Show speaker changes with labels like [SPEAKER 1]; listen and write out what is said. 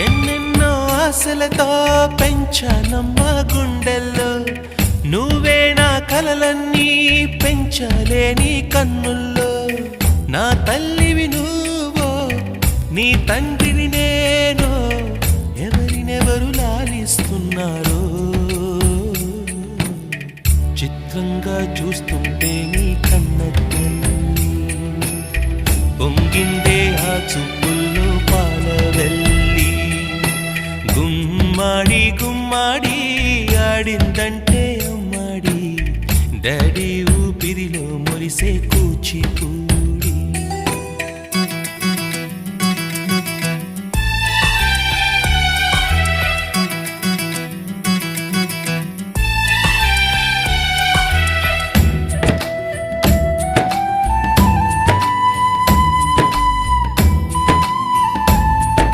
[SPEAKER 1] ఎన్నెన్నో ఆశలతో పెంచానమ్మ గుండెల్లో నువ్వే నా కలలన్నీ పెంచలేని కన్నుల్లో నా తల్లివి నువ్వో నీ తండ్రిని నేను ఎవరినెవరు లాలిస్తున్నారో చిత్రంగా చూస్తుంటే నీ కన్నట్టు పొంగిందే ఆ చూపుల్లో పాలవెల్లి గుమ్మాడి గుమ్మాడి ఆడిందంటే అమ్మాడి డాడీ ఊపిరిలో మురిసే కూచిపూ